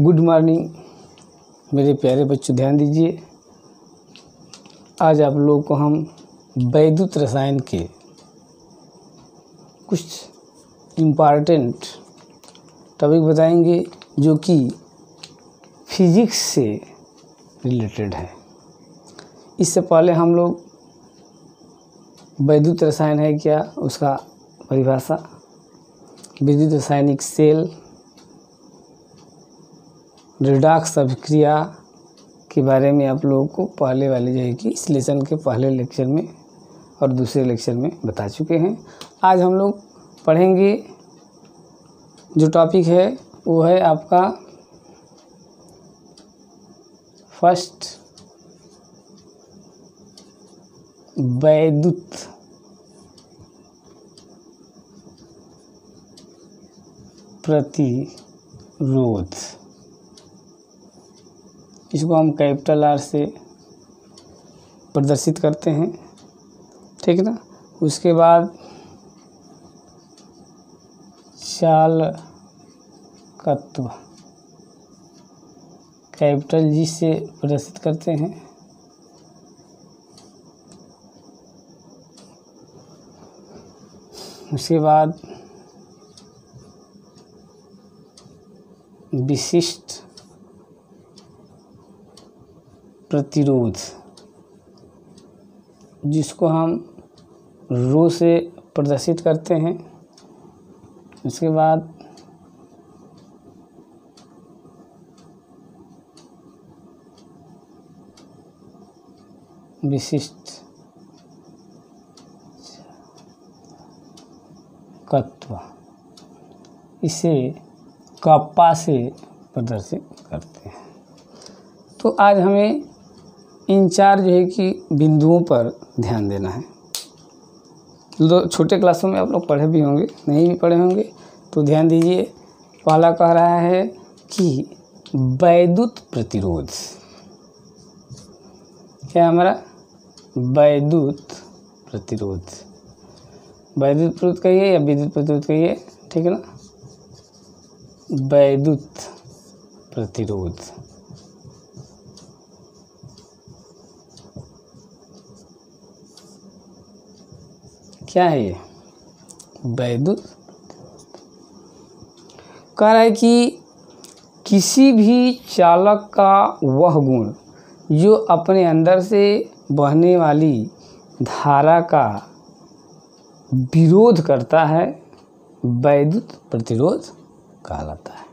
Good morning मेरे प्यारे बच्चों, ध्यान दीजिए। आज आप लोगों को हम वैद्युत रसायन के कुछ इम्पॉर्टेंट टॉपिक बताएंगे जो कि फिजिक्स से रिलेटेड है। इससे पहले हम लोग वैद्युत रसायन है क्या, उसका परिभाषा, विद्युत रासायनिक सेल, रिडॉक्स अभिक्रिया के बारे में आप लोगों को पहले वाले जो है कि इस लेसन के पहले लेक्चर में और दूसरे लेक्चर में बता चुके हैं। आज हम लोग पढ़ेंगे जो टॉपिक है वो है आपका फर्स्ट वैद्युत प्रतिरोध। इसको हम कैपिटल आर से प्रदर्शित करते हैं, ठीक है ना। उसके बाद चालकत्व कैपिटल जी से प्रदर्शित करते हैं। उसके बाद विशिष्ट प्रतिरोध जिसको हम रो से प्रदर्शित करते हैं। उसके बाद विशिष्ट तत्व, इसे कप्पा से प्रदर्शित करते हैं। तो आज हमें इन चार जो है कि बिंदुओं पर ध्यान देना है। छोटे क्लासों में आप लोग पढ़े भी होंगे, नहीं भी पढ़े होंगे तो ध्यान दीजिए। पहला कह रहा है कि वैद्युत प्रतिरोध, क्या हमारा वैद्युत प्रतिरोध, वैद्युत प्रतिरोध कहिए या विद्युत प्रतिरोध कहिए, ठीक है ना। वैद्युत प्रतिरोध क्या है ये? वैद्युत कह रहा है कि किसी भी चालक का वह गुण जो अपने अंदर से बहने वाली धारा का विरोध करता है वैद्युत प्रतिरोध कहलाता है।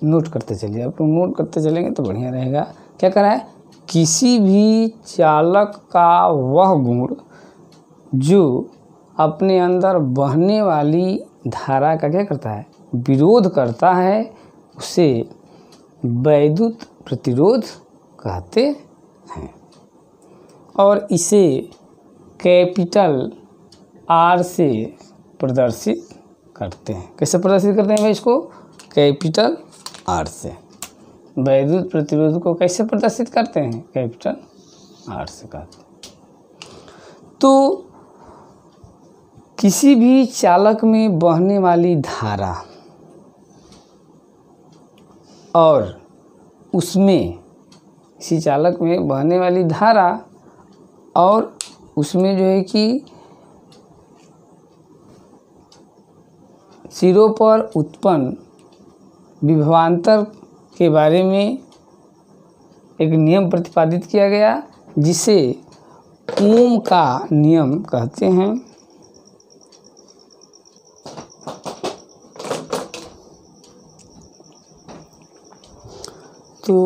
नोट करते चलिए, आप लोग नोट करते चलेंगे तो बढ़िया रहेगा। क्या कह रहा है? किसी भी चालक का वह गुण जो अपने अंदर बहने वाली धारा का क्या करता है, विरोध करता है, उसे वैद्युत प्रतिरोध कहते हैं। और इसे कैपिटल आर से प्रदर्शित करते हैं। कैसे प्रदर्शित करते हैं भाई? इसको कैपिटल आर से। वैद्युत प्रतिरोध को कैसे प्रदर्शित करते हैं? कैपिटल आर से कहते हैं। तो किसी भी चालक में बहने वाली धारा और उसमें, किसी चालक में बहने वाली धारा और उसमें जो है कि सिरों पर उत्पन्न विभवांतर के बारे में एक नियम प्रतिपादित किया गया जिसे ओम का नियम कहते हैं। तो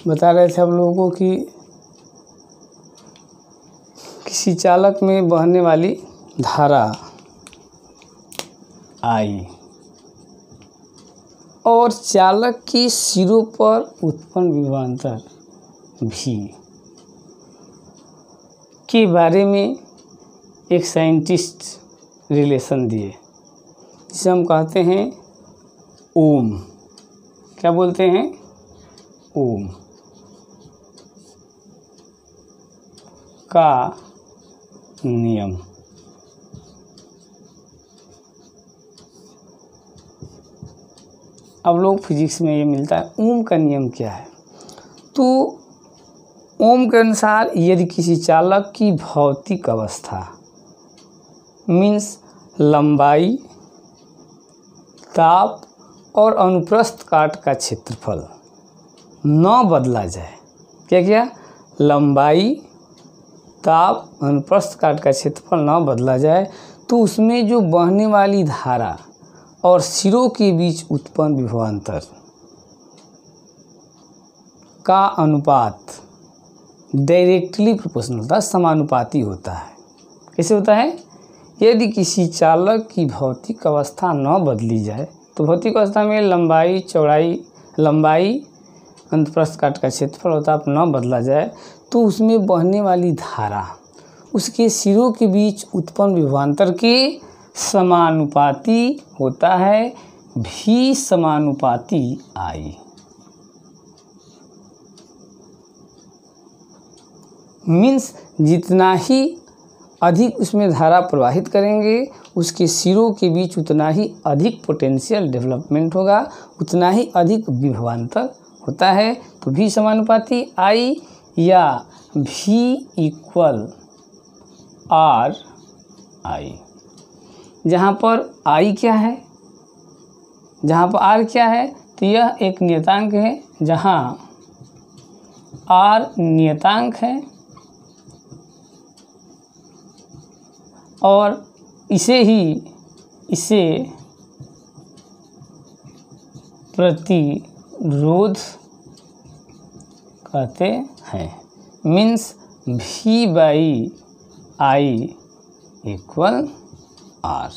बता रहे थे हम लोगों को कि किसी चालक में बहने वाली धारा आई और चालक के सिरों पर उत्पन्न विभवांतर भी के बारे में एक साइंटिस्ट रिलेशन दिए जिसे हम कहते हैं ओम। क्या बोलते हैं? ओम का नियम। अब लोग फिजिक्स में ये मिलता है। ओम का नियम क्या है? तो ओम के अनुसार यदि किसी चालक की भौतिक अवस्था मीन्स लंबाई, ताप और अनुप्रस्थ काट का क्षेत्रफल न बदला जाए, क्या क्या? लंबाई, ताप, अनुप्रस्थ काट का क्षेत्रफल न बदला जाए, तो उसमें जो बहने वाली धारा और सिरों के बीच उत्पन्न विभवांतर का अनुपात डायरेक्टली प्रोपोर्शनल होता है, समानुपाती होता है। कैसे होता है? यदि किसी चालक की भौतिक अवस्था न बदली जाए, तो भौतिक अवस्था में लंबाई, चौड़ाई, लंबाई, अनुप्रस्थ काट का क्षेत्रफल होता है, न बदला जाए, तो उसमें बहने वाली धारा उसके सिरों के बीच उत्पन्न विभवांतर के समानुपाती होता है, भी समानुपाती आई। मीन्स जितना ही अधिक उसमें धारा प्रवाहित करेंगे, उसके सिरों के बीच उतना ही अधिक पोटेंशियल डेवलपमेंट होगा, उतना ही अधिक विभवांतर होता है। तो भी समानुपाती आई या भी इक्वल आर आई। जहाँ पर आई क्या है, जहाँ पर आर क्या है, तो यह एक नियतांक है, जहाँ आर नियतांक है और इसे प्रतिरोध कहते हैं। मीन्स भी बाई आई इक्वल आर।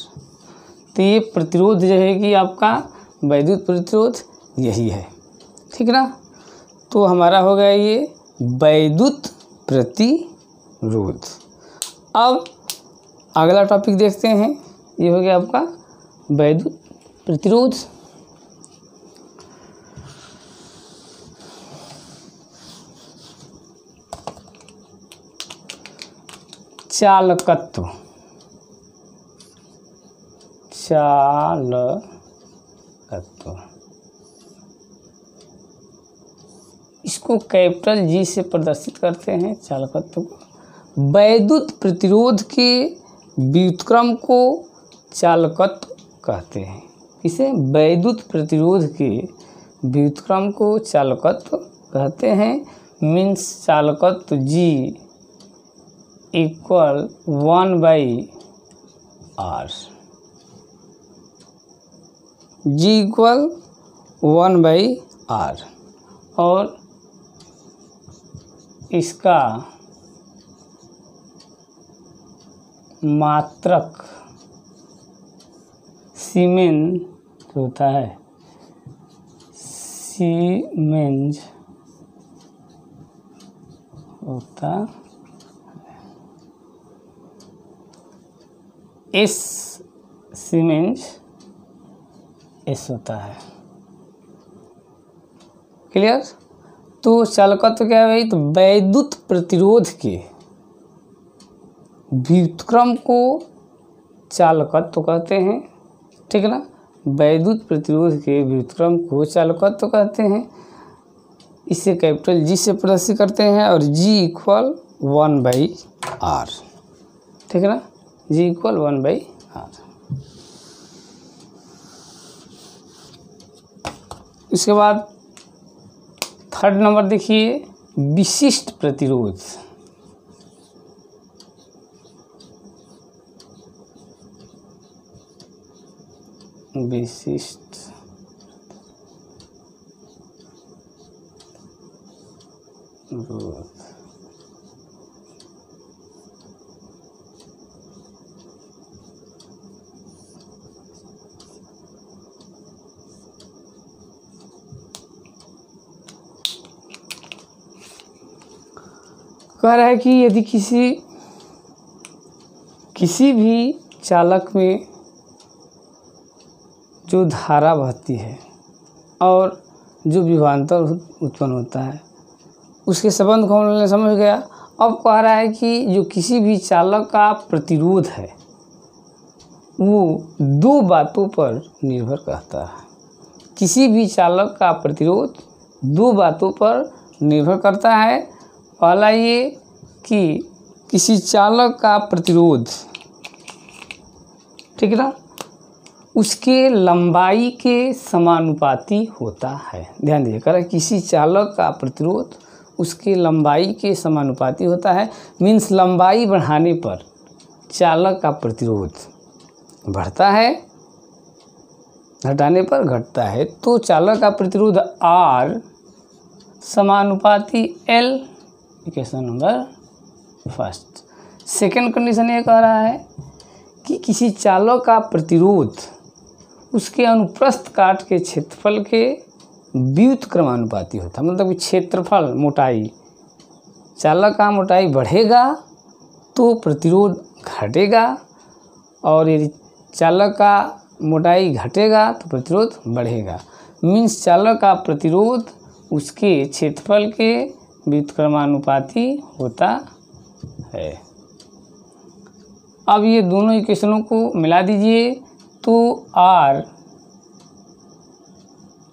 तो ये प्रतिरोध जो है कि आपका वैद्युत प्रतिरोध यही है, ठीक ना। तो हमारा हो गया ये वैद्युत प्रतिरोध। अब अगला टॉपिक देखते हैं, ये हो गया आपका वैद्युत प्रतिरोध। चालकत्व, इसको कैपिटल जी से प्रदर्शित करते हैं चालकत्व को। वैद्युत प्रतिरोध के व्युत्क्रम को चालकत्व कहते हैं। इसे वैद्युत प्रतिरोध के व्युत्क्रम को चालकत्व कहते हैं। मीन्स चालकत्व जी इक्वल 1/r, जी इक्वल 1/r, और इसका मात्रक सीमेंस होता है, सीमेंस होता है। एस सीमेंस एस होता है। क्लियर। तो चालकत्व क्या है भाई? तो वैद्युत प्रतिरोध के व्युत्क्रम को चालकत्व कहते हैं, ठीक है ना। वैद्युत प्रतिरोध के व्युत्क्रम को चालकत्व कहते हैं। इसे कैपिटल जी से प्रदर्शित करते हैं और जी इक्वल 1/r, ठीक है ना। जी इक्वल 1/r। इसके बाद थर्ड नंबर देखिए, विशिष्ट प्रतिरोध। विशिष्ट प्रतिरोध कह रहा है कि यदि किसी भी चालक में जो धारा बहती है और जो विभवांतर उत्पन्न होता है, उसके संबंध को हमने समझ गया। अब कह रहा है कि जो किसी भी चालक का प्रतिरोध है वो दो बातों पर निर्भर करता है। किसी भी चालक का प्रतिरोध दो बातों पर निर्भर करता है। पहला ये कि किसी चालक का प्रतिरोध, ठीक है ना, उसके लंबाई के समानुपाती होता है। ध्यान दीजिएगा, किसी चालक का प्रतिरोध उसके लंबाई के समानुपाती होता है। मीन्स लंबाई बढ़ाने पर चालक का प्रतिरोध बढ़ता है, घटाने पर घटता है। तो चालक का प्रतिरोध R समानुपाती L, equation number first. Second condition ये कह रहा है कि किसी चालक का प्रतिरोध उसके अनुप्रस्थ काट के क्षेत्रफल के व्युत्क्रमानुपाती होता है। मतलब कि क्षेत्रफल, मोटाई, चालक का मोटाई बढ़ेगा तो प्रतिरोध घटेगा, और यदि चालक का मोटाई घटेगा तो प्रतिरोध बढ़ेगा। मीन्स चालक का प्रतिरोध उसके क्षेत्रफल के व्युत्क्रमानुपाती होता है। अब ये दोनों इक्वेशनों को मिला दीजिए तो R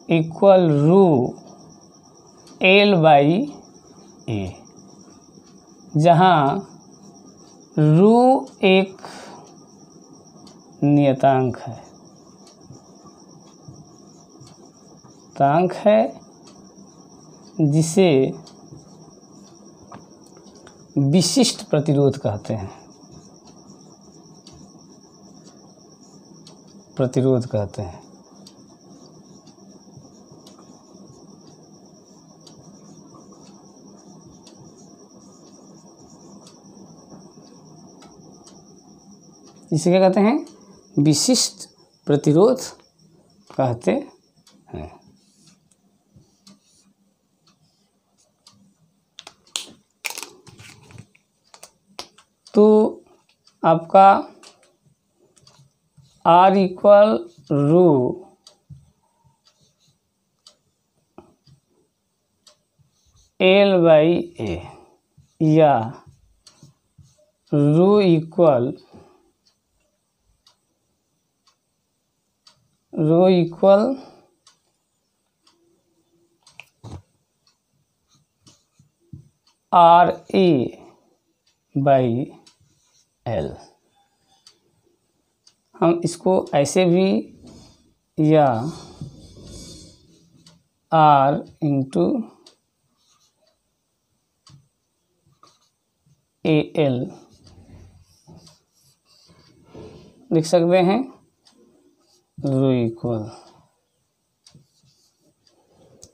equal rho L by A, जहाँ रो एक नियतांक है, जिसे विशिष्ट प्रतिरोध कहते हैं। इसे क्या कहते हैं? विशिष्ट प्रतिरोध कहते हैं। तो आपका R equal rho L by A या rho equal R A by L। हम इसको ऐसे भी या R इंटू AL लिख सकते हैं। रो इक्वल,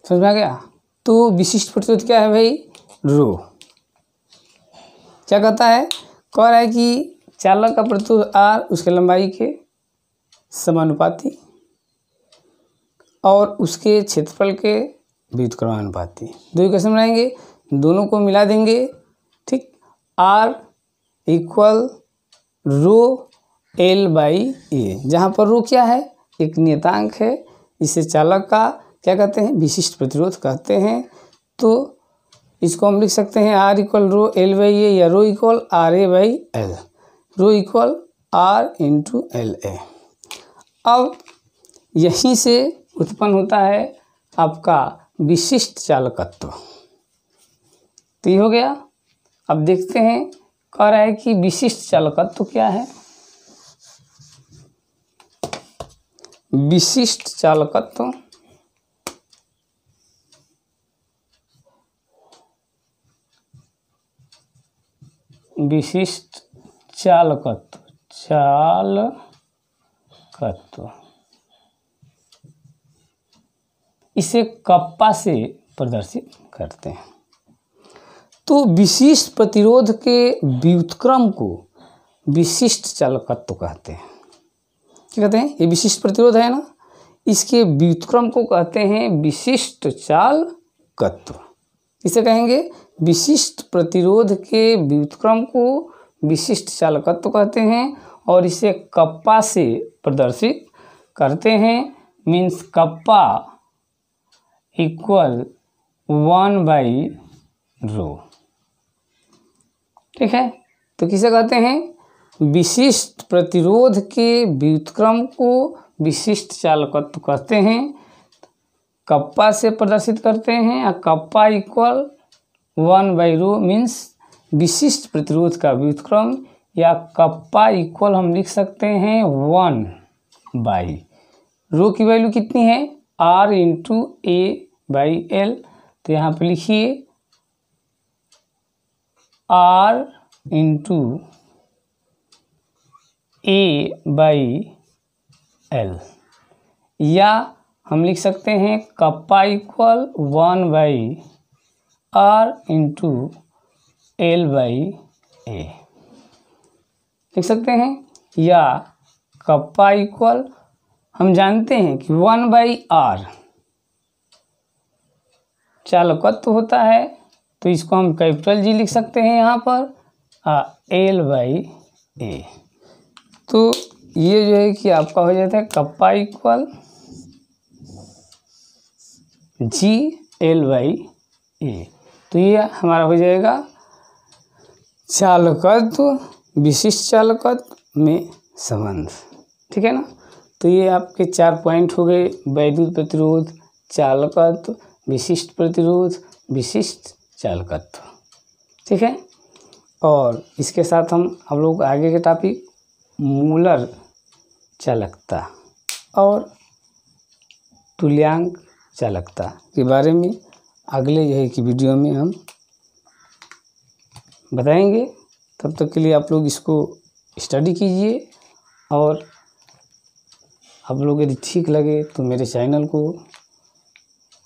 समझ में आ गया? तो विशिष्ट प्रतिरोध क्या है भाई? रो। क्या कहता है? कह रहा है कि चालक का प्रतिरोध R उसके लंबाई के समानुपाती और उसके क्षेत्रफल के व्युत्क्रमानुपाती। दो इक्वेशन बनाएंगे, दोनों को मिला देंगे, ठीक। R equal rho L by A, जहाँ पर रो क्या है? एक नियतांक है। इसे चालक का क्या कहते हैं? विशिष्ट प्रतिरोध कहते हैं। तो इसको हम लिख सकते हैं R equal rho L by A या rho equal RA by L। Rho equal R into LA। अब यहीं से उत्पन्न होता है आपका विशिष्ट चालकत्व। तो ये हो गया। अब देखते हैं, कह रहा है कि विशिष्ट चालकत्व क्या है? विशिष्ट चालकत्व इसे कप्पा से प्रदर्शित करते हैं। तो विशिष्ट प्रतिरोध के व्युत्क्रम को विशिष्ट चालकत्व कहते हैं। क्या कहते हैं? ये विशिष्ट प्रतिरोध है ना, इसके व्युत्क्रम को कहते हैं विशिष्ट चालकत्व। इसे कहेंगे विशिष्ट प्रतिरोध के व्युत्क्रम को विशिष्ट चालकत्व कहते हैं और इसे कप्पा से प्रदर्शित करते हैं। Means kappa equal 1 by rho. ठीक है, तो किसे कहते हैं? विशिष्ट प्रतिरोध के व्युत्क्रम को विशिष्ट चालकत्व कहते हैं। कप्पा से प्रदर्शित करते हैं, या कप्पा इक्वल 1/ρ मीन्स विशिष्ट प्रतिरोध का व्युत्क्रम, या कप्पा इक्वल हम लिख सकते हैं 1/ρ की वैल्यू कितनी है R × A/L। तो यहाँ पे लिखिए R × A/L, या हम लिख सकते हैं कप्पा इक्वल 1/R × L/A लिख सकते हैं, या कप्पा इक्वल हम जानते हैं कि 1/R चालकत्व होता है, तो इसको हम कैपिटल G लिख सकते हैं यहाँ पर, L/A। तो ये जो है कि आपका हो जाता है कप्पा इक्वल G L/A। तो ये हमारा हो जाएगा चालकत्व, विशिष्ट चालकत्व में संबंध। ठीक है ना। तो ये आपके 4 पॉइंट हो गए, वैद्युत प्रतिरोध, चालकत्व, विशिष्ट प्रतिरोध, विशिष्ट चालकत्व। ठीक है। और इसके साथ हम लोग आगे के टॉपिक मूलर चालकता और तुल्यांक चालकता के बारे में अगले जो है कि वीडियो में हम बताएंगे। तब तक के लिए आप लोग इसको स्टडी कीजिए, और आप लोग यदि ठीक लगे तो मेरे चैनल को,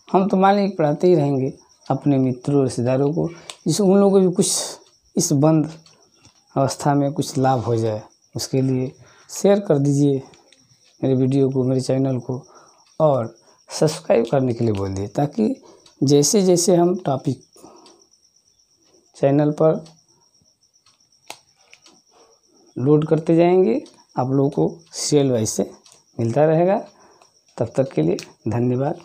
हम तो मान लीजिए पढ़ाते ही रहेंगे अपने मित्रों रिश्तेदारों को, जिससे उन लोगों को भी कुछ इस बंद अवस्था में कुछ लाभ हो जाए, उसके लिए शेयर कर दीजिए मेरे वीडियो को, मेरे चैनल को, और सब्सक्राइब करने के लिए बोल दिए, ताकि जैसे जैसे हम टॉपिक चैनल पर लोड करते जाएंगे आप लोगों को सीरियल वाइज से मिलता रहेगा। तब तक के लिए धन्यवाद।